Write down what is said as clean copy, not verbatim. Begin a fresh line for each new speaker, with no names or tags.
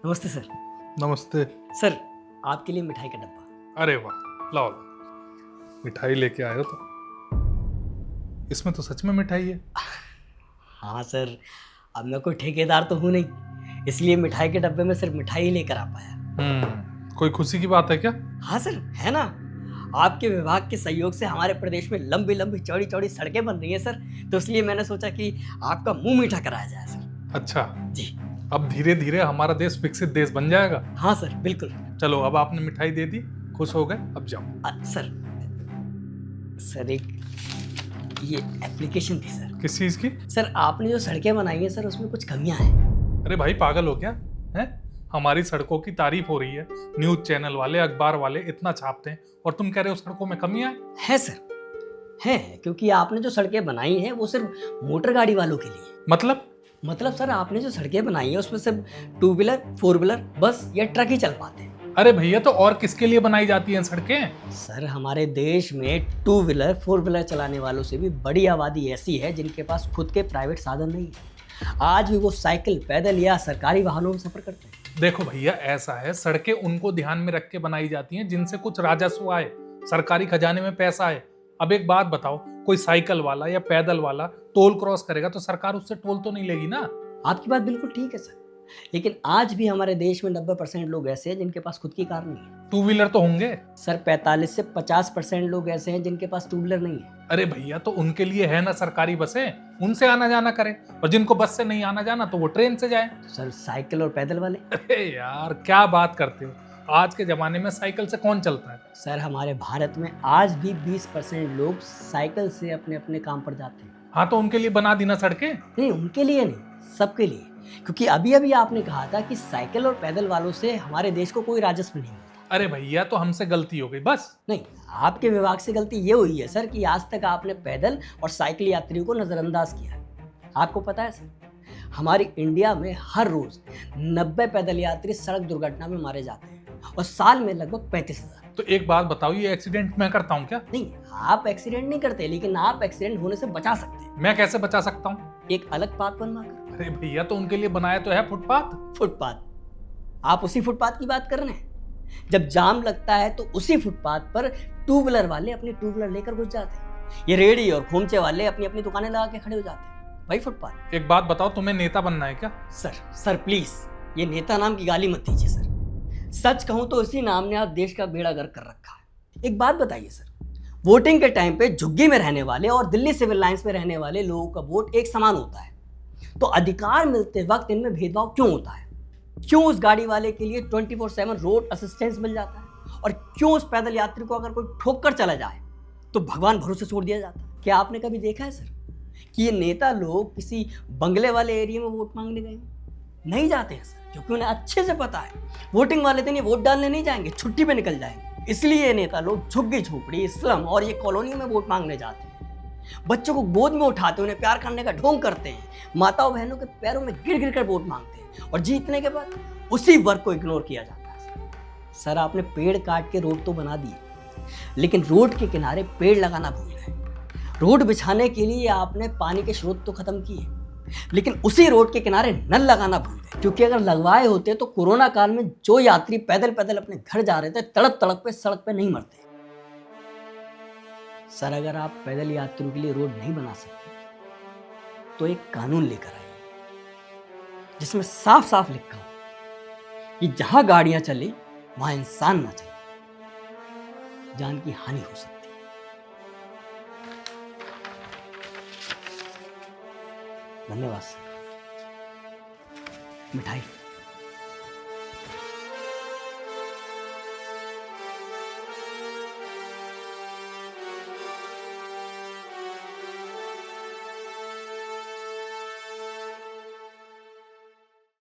नमस्ते सर।
नमस्ते।
सर आपके लिए मिठाई का डब्बा।
अरे वाह, लाओ लाओ, मिठाई लेके आए हो तो। इसमें तो सच में मिठाई है।
हाँ सर, अब मैं कोई ठेकेदार तो हूँ नहीं, इसलिए मिठाई के डब्बे में सिर्फ मिठाई ही लेकर आ पाया।
कोई खुशी की बात है क्या?
हाँ सर, है ना। आपके विभाग के सहयोग से हमारे प्रदेश में लंबी लंबी चौड़ी चौड़ी सड़कें बन रही हैं सर, तो इसलिए मैंने सोचा कि आपका मुंह मीठा कराया जाए सर।
अच्छा,
जी।
अब धीरे धीरे हमारा देश विकसित देश बन जाएगा।
हाँ सर, बिल्कुल।
चलो, अब आपने मिठाई दे दी, खुश हो गए, अब जाओ।
सर एक ये एप्लीकेशन थी सर।
किस चीज की?
सर आपने जो सड़कें बनाई हैं सर, उसमें कुछ कमियां हैं।
अरे भाई, पागल हो क्या है? हमारी सड़कों की तारीफ हो रही है, न्यूज चैनल वाले, अखबार वाले इतना छापते हैं, और तुम कह रहे हो सड़कों में कमियां हैं?
है सर, है, क्योंकि आपने जो सड़कें बनाई हैं वो सिर्फ मोटर गाड़ी वालों के लिए। मतलब सर आपने जो सड़कें बनाई हैं उसमें सिर्फ टू व्हीलर, फोर व्हीलर, बस या ट्रक ही चल पाते हैं।
अरे भैया, तो और किसके लिए बनाई जाती हैं सड़कें?
सर हमारे देश में टू व्हीलर, फोर व्हीलर चलाने वालों से भी बड़ी आबादी ऐसी है जिनके पास खुद के प्राइवेट साधन नहीं है। आज भी वो साइकिल, पैदल या सरकारी वाहनों में सफर करते हैं।
देखो भैया, ऐसा है, सड़कें उनको ध्यान में रख के बनाई जाती हैं जिनसे कुछ राजस्व आए, सरकारी खजाने में पैसा आए। अब एक बात बताओ, कोई साइकिल वाला या पैदल वाला टोल क्रॉस करेगा तो सरकार उससे टोल तो नहीं लेगी ना।
आपकी बात बिल्कुल ठीक है सर, लेकिन आज भी हमारे देश में 90% लोग ऐसे हैं जिनके पास खुद की कार नहीं है।
टू व्हीलर तो होंगे।
सर 45 से 50% लोग ऐसे हैं जिनके पास टू व्हीलर नहीं है।
अरे भैया, तो उनके लिए है ना सरकारी बसें, उनसे आना जाना करें, और जिनको बस से नहीं आना जाना तो वो ट्रेन से जाए।
सर साइकिल और पैदल वाले?
अरे यार, क्या बात करते हो, आज के जमाने में साइकिल से कौन चलता है?
सर हमारे भारत में आज भी 20% लोग साइकिल से अपने अपने काम पर जाते हैं।
हाँ, तो उनके लिए बना दी ना सड़कें।
नहीं, उनके लिए नहीं, सबके लिए। क्योंकि अभी अभी आपने कहा था कि साइकिल और पैदल वालों से हमारे देश को कोई राजस्व नहीं मिलता।
अरे भैया, तो हमसे गलती हो गई बस।
नहीं, आपके विभाग से गलती ये हुई है सर कि आज तक आपने पैदल और साइकिल यात्रियों को नजरअंदाज किया। आपको पता है सर, हमारी इंडिया में हर रोज 90 पैदल यात्री सड़क दुर्घटना में मारे जाते हैं, और साल में लगभग 35,000।
तो एक बात बताओ, ये एक्सीडेंट मैं करता हूँ क्या?
नहीं, आप एक्सीडेंट नहीं करते, लेकिन आप एक्सीडेंट होने से बचा सकते हैं।
मैं कैसे बचा सकता हूँ?
एक अलग पाथ बनवाकर।
अरे भैया, तो उनके लिए बनाया तो है फुटपाथ।
फुटपाथ? आप उसी फुटपाथ की बात कर रहे हैं? जब जाम लगता है तो उसी फुटपाथ पर टू व्हीलर वाले अपनी टू व्हीलर लेकर घुस जाते हैं, ये रेडी और खोमचे वाले अपनी अपनी दुकानें लगा के खड़े हो जाते हैं। भाई फुटपाथ।
एक बात बताओ, तुम्हें नेता बनना है क्या?
सर प्लीज, ये नेता नाम की गाली मत दीजिए सर। सच कहूं तो इसी नाम ने आप देश का बेड़ा गर्क कर रखा है। एक बात बताइए सर, वोटिंग के टाइम पे झुग्गी में रहने वाले और दिल्ली सिविल लाइंस में रहने वाले लोगों का वोट एक समान होता है, तो अधिकार मिलते वक्त इनमें भेदभाव क्यों होता है? क्यों उस गाड़ी वाले के लिए 24/7 रोड असिस्टेंस मिल जाता है, और क्यों उस पैदल यात्री को अगर कोई ठोक कर चला जाए तो भगवान भरोसे छोड़ दिया जाता है? क्या आपने कभी देखा है सर कि ये नेता लोग किसी बंगले वाले एरिया में वोट मांगने गए? नहीं जाते हैं सर, क्योंकि उन्हें अच्छे से पता है वोटिंग वाले दिन ये वोट डालने नहीं जाएंगे, छुट्टी पे निकल जाएंगे। इसलिए ये नेता लोग झुग्गी झोपड़ी, स्लम और ये कॉलोनी में वोट मांगने जाते हैं। बच्चों को गोद में उठाते, उन्हें प्यार करने का ढोंग करते हैं, माताओं बहनों के पैरों में गिर गिर कर वोट मांगते हैं, और जीतने के बाद उसी वर्ग को इग्नोर किया जाता है। सर आपने पेड़ काट के रोड तो बना दिए, लेकिन रोड के किनारे पेड़ लगाना भूल गए। रोड बिछाने के लिए आपने पानी के स्रोत तो खत्म किए, लेकिन उसी रोड के किनारे नल लगाना भूल गए, क्योंकि अगर लगवाए होते तो कोरोना काल में जो यात्री पैदल पैदल अपने घर जा रहे थे, तड़प तड़प पे सड़क पे नहीं मरते। सर अगर आप पैदल यात्रियों के लिए रोड नहीं बना सकते तो एक कानून लेकर आइए जिसमें साफ साफ लिखा हो कि जहां गाड़ियां चले वहां इंसान ना चले, जान की हानि हो सकती है। धन्यवाद सर। मिठाई।